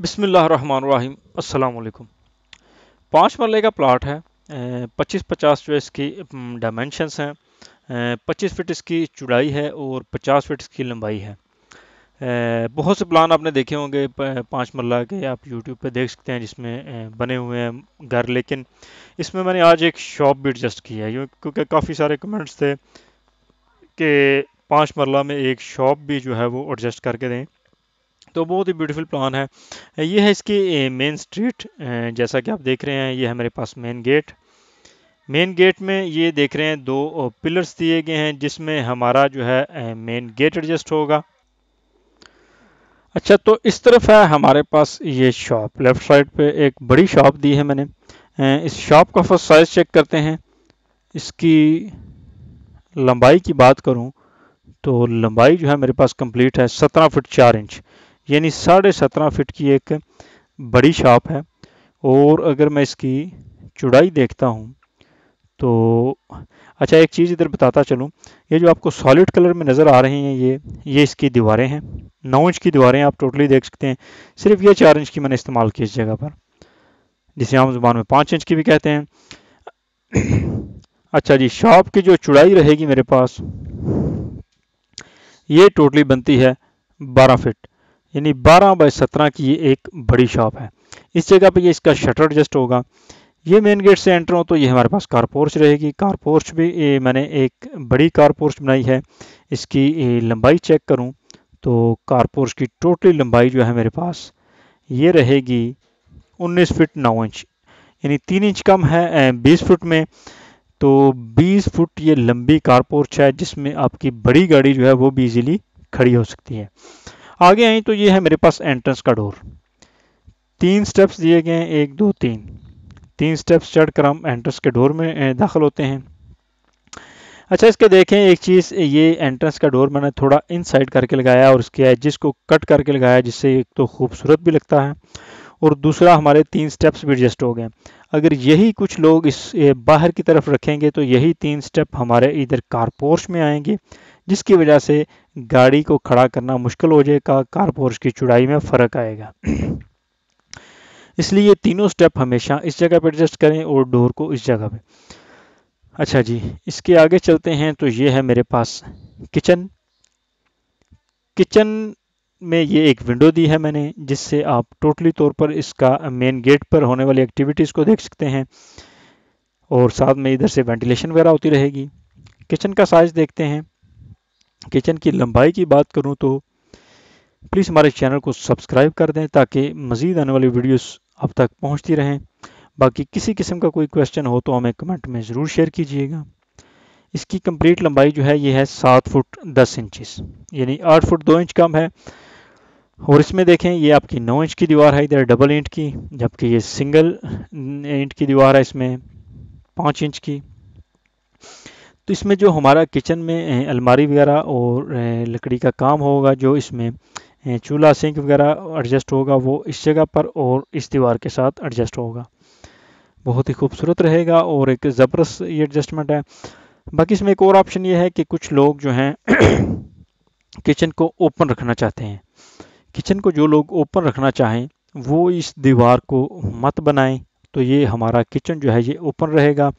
बिस्मिल्लाहिर्रहमानिर्रहीम अस्सलाम वालेकुम। 5 मरले का प्लाट है। 25-50 जो इसकी डायमेंशंस हैं। 25 फीट इसकी चौड़ाई है और 50 फीट इसकी लंबाई है। बहुत से प्लान आपने देखे होंगे 5 मरला के, आप यूट्यूब पे देख सकते हैं जिसमें बने हुए हैं घर, लेकिन इसमें मैंने आज एक शॉप भी एडजस्ट की है क्योंकि काफ़ी सारे कमेंट्स थे कि 5 मरला में एक शॉप भी जो है वो एडजस्ट करके दें। तो बहुत ही ब्यूटीफुल प्लान है। ये है इसकी मेन स्ट्रीट। जैसा कि आप देख रहे हैं, ये है मेरे पास मेन गेट। मेन गेट में ये देख रहे हैं दो पिलर्स दिए गए हैं जिसमें हमारा जो है मेन गेट एडजस्ट होगा। अच्छा, तो इस तरफ है हमारे पास ये शॉप, लेफ्ट साइड पे एक बड़ी शॉप दी है मैंने। इस शॉप का फर्स्ट साइज चेक करते हैं। इसकी लंबाई की बात करूं तो लंबाई जो है मेरे पास कंप्लीट है 17 फीट 4 इंच, यानी 17.5 फीट की एक बड़ी शॉप है। और अगर मैं इसकी चौड़ाई देखता हूँ तो अच्छा, एक चीज़ इधर बताता चलूँ। ये जो आपको सॉलिड कलर में नज़र आ रही हैं, ये इसकी दीवारें हैं। 9 इंच की दीवारें आप टोटली देख सकते हैं। सिर्फ ये 4 इंच की मैंने इस्तेमाल की इस जगह पर, जिसे आम जुबान में 5 इंच की भी कहते हैं। अच्छा जी, शॉप की जो चौड़ाई रहेगी मेरे पास, ये टोटली बनती है 12 फीट, यानी 12 बाय 17 की ये एक बड़ी शॉप है। इस जगह पे ये इसका शटर एडजस्ट होगा। ये मेन गेट से एंटर हो तो ये हमारे पास कार पोर्च रहेगी। कार पोर्च भी मैंने एक बड़ी कार पोर्च बनाई है। इसकी लंबाई चेक करूं तो कार पोर्च की टोटली लंबाई जो है मेरे पास ये रहेगी 19 फीट 9 इंच, यानी 3 इंच कम है 20 फुट में। तो 20 फुट ये लंबी कार पोर्च है जिसमें आपकी बड़ी गाड़ी जो है वो भी इजीली खड़ी हो सकती है। आगे आई तो ये है मेरे पास एंट्रेंस का डोर। 3 स्टेप्स दिए गए हैं, 1 2 3। 3 स्टेप्स चढ़कर हम एंट्रेंस के डोर में दाखिल होते हैं। अच्छा, इसके देखें एक चीज़, ये एंट्रेंस का डोर मैंने थोड़ा इनसाइड करके लगाया और उसके एजेस को कट करके लगाया, जिससे एक तो खूबसूरत भी लगता है और दूसरा हमारे 3 स्टेप्स भी एडजस्ट हो गए। अगर यही कुछ लोग इस बाहर की तरफ रखेंगे तो यही 3 स्टेप हमारे इधर कारपोर्च में आएंगे, जिसकी वजह से गाड़ी को खड़ा करना मुश्किल हो जाएगा, कारपोर्च की चौड़ाई में फ़र्क आएगा। इसलिए ये तीनों स्टेप हमेशा इस जगह पे एडजस्ट करें और डोर को इस जगह पे। अच्छा जी, इसके आगे चलते हैं तो ये है मेरे पास किचन। किचन में ये एक विंडो दी है मैंने, जिससे आप टोटली तौर पर इसका मेन गेट पर होने वाली एक्टिविटीज़ को देख सकते हैं और साथ में इधर से वेंटिलेशन वगैरह होती रहेगी। किचन का साइज़ देखते हैं। किचन की लंबाई की बात करूं तो प्लीज़ हमारे चैनल को सब्सक्राइब कर दें ताकि मज़ीद आने वाली वीडियोस आप तक पहुंचती रहें। बाकी किसी किस्म का कोई क्वेश्चन हो तो हमें कमेंट में ज़रूर शेयर कीजिएगा। इसकी कंप्लीट लंबाई जो है ये है 7 फुट 10 इंचेस, यानी 8 फुट 2 इंच कम है। और इसमें देखें, ये आपकी 9 इंच की दीवार है इधर डबल ईंट की, जबकि ये सिंगल ईंट की दीवार है इसमें 5 इंच की। तो इसमें जो हमारा किचन में अलमारी वगैरह और लकड़ी का काम होगा, जो इसमें चूल्हा सिंक वगैरह एडजस्ट होगा, वो इस जगह पर और इस दीवार के साथ एडजस्ट होगा। बहुत ही खूबसूरत रहेगा और एक ज़बरदस्त ये एडजस्टमेंट है। बाकी इसमें एक और ऑप्शन ये है कि कुछ लोग जो हैं किचन को ओपन रखना चाहते हैं। किचन को जो लोग ओपन रखना चाहें वो इस दीवार को मत बनाएं। तो ये हमारा किचन जो है ये ओपन रहेगा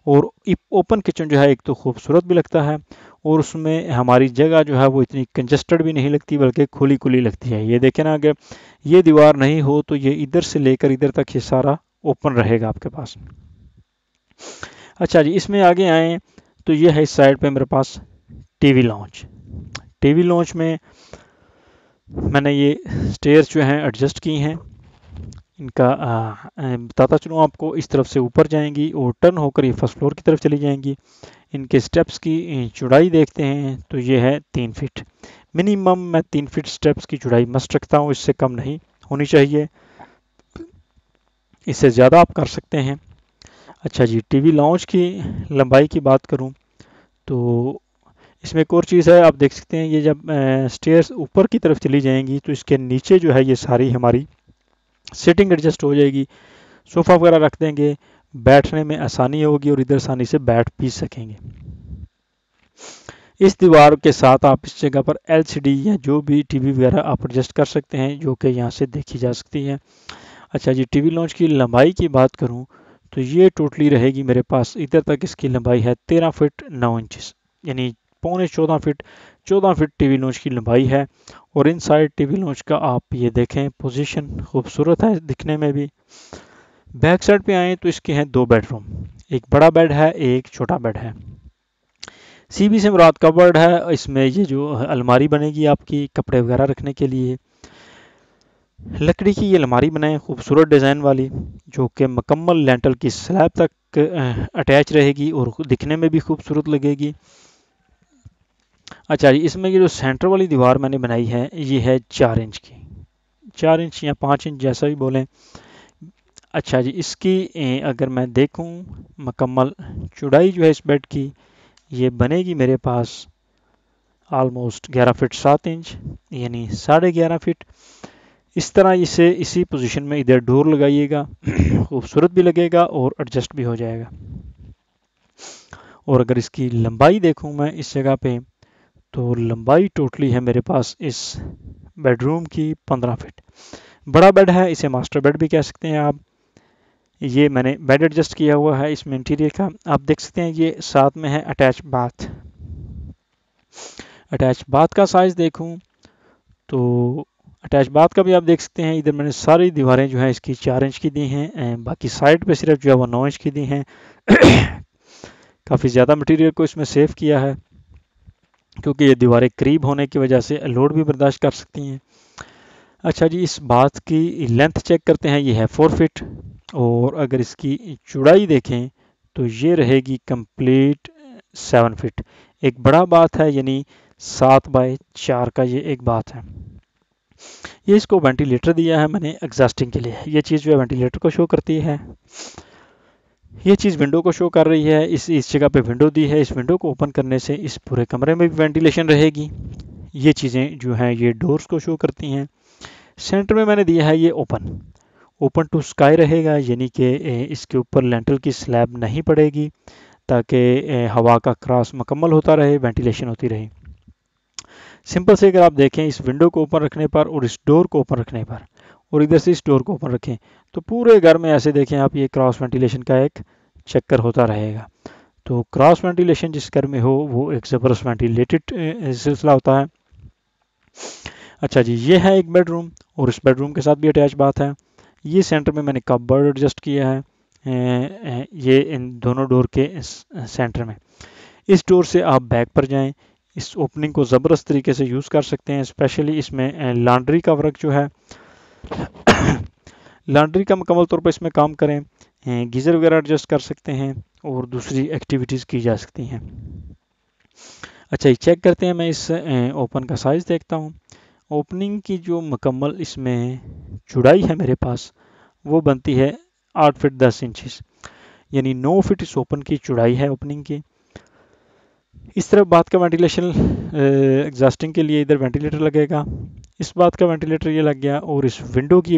और ओपन किचन जो है एक तो खूबसूरत भी लगता है और उसमें हमारी जगह जो है वो इतनी कंजस्टेड भी नहीं लगती, बल्कि खुली खुली लगती है। ये देखें ना, अगर ये दीवार नहीं हो तो ये इधर से लेकर इधर तक ये सारा ओपन रहेगा आपके पास। अच्छा जी, इसमें आगे आए तो ये है इस साइड पे मेरे पास टीवी लॉन्च। टीवी लॉन्च में मैंने ये स्टेयर्स जो हैं एडजस्ट की हैं। इनका बताता चलूँ आपको, इस तरफ से ऊपर जाएंगी और टर्न होकर ये फर्स्ट फ्लोर की तरफ चली जाएंगी। इनके स्टेप्स की चौड़ाई देखते हैं तो ये है 3 फीट। मिनिमम मैं 3 फीट स्टेप्स की चौड़ाई मस्ट रखता हूँ, इससे कम नहीं होनी चाहिए, इससे ज़्यादा आप कर सकते हैं। अच्छा जी, टीवी लॉन्च की लंबाई की बात करूँ तो इसमें एक और चीज़ है, आप देख सकते हैं ये जब स्टेयर्स ऊपर की तरफ चली जाएंगी तो इसके नीचे जो है ये सारी हमारी सिटिंग एडजस्ट हो जाएगी। सोफ़ा वगैरह रख देंगे, बैठने में आसानी होगी और इधर आसानी से बैठ भी सकेंगे। इस दीवार के साथ आप इस जगह पर एलसीडी या जो भी टीवी वगैरह आप एडजस्ट कर सकते हैं, जो कि यहाँ से देखी जा सकती है। अच्छा जी, टीवी लॉन्च की लंबाई की बात करूँ तो ये टोटली रहेगी मेरे पास, इधर तक इसकी लंबाई है 13 फीट 9 इंचज़, यानी पौने 14 फीट टीवी लॉन्च की लंबाई है। और इन साइड टीवी लॉन्च का आप ये देखें, पोजीशन खूबसूरत है दिखने में भी। बैक साइड पे आएँ तो इसके हैं 2 बेडरूम, एक बड़ा बेड है, एक छोटा बेड है। सीबी से मुराद कबर्ड है, इसमें ये जो अलमारी बनेगी आपकी कपड़े वगैरह रखने के लिए। लकड़ी की ये अलमारी बनाएं खूबसूरत डिज़ाइन वाली, जो कि मुकम्मल लेंटल की स्लैब तक अटैच रहेगी और दिखने में भी खूबसूरत लगेगी। अच्छा जी, इसमें ये जो सेंटर वाली दीवार मैंने बनाई है ये है 4 इंच की, 4 इंच या 5 इंच जैसा भी बोलें। अच्छा जी, इसकी अगर मैं देखूं मुकम्मल चौड़ाई जो है इस बेड की, ये बनेगी मेरे पास ऑलमोस्ट 11 फीट 7 इंच, यानी 11.5 फीट। इस तरह इसे इसी पोजीशन में इधर डोर लगाइएगा खूबसूरत भी लगेगा और एडजस्ट भी हो जाएगा। और अगर इसकी लंबाई देखूं मैं इस जगह पे, तो लंबाई टोटली है मेरे पास इस बेडरूम की 15 फीट। बड़ा बेड है, इसे मास्टर बेड भी कह सकते हैं आप। ये मैंने बेड एडजस्ट किया हुआ है इसमें इंटीरियर का, आप देख सकते हैं। ये साथ में है अटैच बाथ। अटैच बाथ का साइज़ देखूं तो अटैच बाथ का भी आप देख सकते हैं। इधर मैंने सारी दीवारें जो हैं इसकी 4 इंच की दी हैं, बाकी साइड पे सिर्फ जो है वो 9 इंच की दी हैं काफ़ी ज़्यादा मटेरियल को इसमें सेव किया है, क्योंकि ये दीवारें करीब होने की वजह से लोड भी बर्दाश्त कर सकती हैं। अच्छा जी, इस बाथ की लेंथ चेक करते हैं, ये है 4 फीट। और अगर इसकी चौड़ाई देखें तो ये रहेगी कंप्लीट 7 फीट। एक बड़ा बाथ है, यानी 7 बाय 4 का ये एक बाथ है। ये इसको वेंटिलेटर दिया है मैंने एग्जॉस्टिंग के लिए, ये चीज़ जो है वेंटिलेटर को शो करती है। ये चीज़ विंडो को शो कर रही है, इस जगह पे विंडो दी है, इस विंडो को ओपन करने से इस पूरे कमरे में भी वेंटिलेशन रहेगी। ये चीज़ें जो हैं ये डोर्स को शो करती हैं। सेंटर में मैंने दिया है ये ओपन टू स्काई रहेगा, यानी कि इसके ऊपर लेंटल की स्लैब नहीं पड़ेगी, ताकि हवा का क्रॉस मुकम्मल होता रहे, वेंटिलेशन होती रहे। सिंपल से अगर आप देखें, इस विंडो को ओपन रखने पर और इस डोर को ओपन रखने पर और इधर से इस डोर को ओपन रखें, तो पूरे घर में ऐसे देखें आप, ये क्रॉस वेंटिलेशन का एक चक्कर होता रहेगा। तो क्रॉस वेंटिलेशन जिस घर में हो वो एक ज़बरदस्त वेंटिलेटेड सिलसिला होता है। अच्छा जी, ये है एक बेडरूम और इस बेडरूम के साथ भी अटैच बात है। ये सेंटर में मैंने कपबोर्ड एडजस्ट किया है, ये इन दोनों डोर के सेंटर में। इस डोर से आप बैक पर जाएं, इस ओपनिंग को ज़बरदस्त तरीके से यूज़ कर सकते हैं। स्पेशली इसमें लॉन्ड्री का वर्क जो है लॉन्ड्री का मुकम्मल तौर पर इसमें काम करें, गीज़र वगैरह एडजस्ट कर सकते हैं और दूसरी एक्टिविटीज़ की जा सकती हैं। अच्छा, ये चेक करते हैं, मैं इस ओपन का साइज़ देखता हूँ। ओपनिंग की जो मुकम्मल इसमें चौड़ाई है मेरे पास, वो बनती है 8 फीट 10 इंचज़, यानी 9 फीट इस ओपन की चौड़ाई है ओपनिंग की। इस तरफ बात का वेंटिलेशन एग्जॉस्टिंग के लिए इधर वेंटिलेटर लगेगा, इस बात का वेंटिलेटर ये लग गया, और इस विंडो की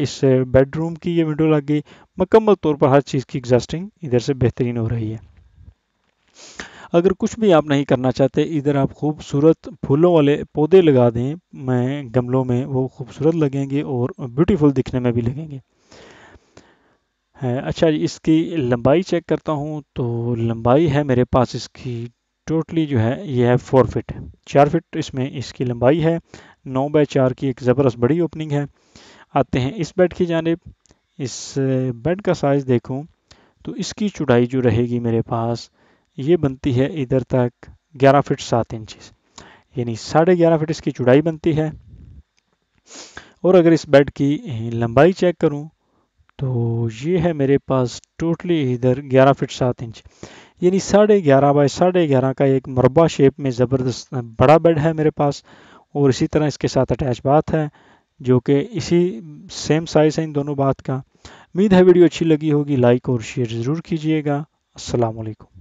इस बेडरूम की ये विंडो लग गई। मुकम्मल तौर पर हर चीज़ की एग्जॉस्टिंग इधर से बेहतरीन हो रही है। अगर कुछ भी आप नहीं करना चाहते, इधर आप खूबसूरत फूलों वाले पौधे लगा दें मैं गमलों में, वो खूबसूरत लगेंगे और ब्यूटीफुल दिखने में भी लगेंगे। है अच्छा जी, इसकी लंबाई चेक करता हूँ तो लंबाई है मेरे पास इसकी टोटली जो है ये है 4 फीट, 4 फीट इसमें इसकी लंबाई है। 9 बाय 4 की एक ज़बरदस्त बड़ी ओपनिंग है। आते हैं इस बेड की जानिब। इस बेड का साइज़ देखूँ तो इसकी चौड़ाई जो रहेगी मेरे पास, ये बनती है इधर तक 11 फीट 7 इंचज़, यानी 11.5 फीट इसकी चौड़ाई बनती है। और अगर इस बेड की लंबाई चेक करूं तो ये है मेरे पास टोटली इधर 11 फीट 7 इंच, यानी 11.5 बाय 11.5 का एक मुरबा शेप में ज़बरदस्त बड़ा बेड है मेरे पास। और इसी तरह इसके साथ अटैच बाथ है, जो कि इसी सेम साइज़ है इन दोनों बाथ का। उम्मीद है वीडियो अच्छी लगी होगी, लाइक और शेयर ज़रूर कीजिएगा। अस्सलाम वालेकुम।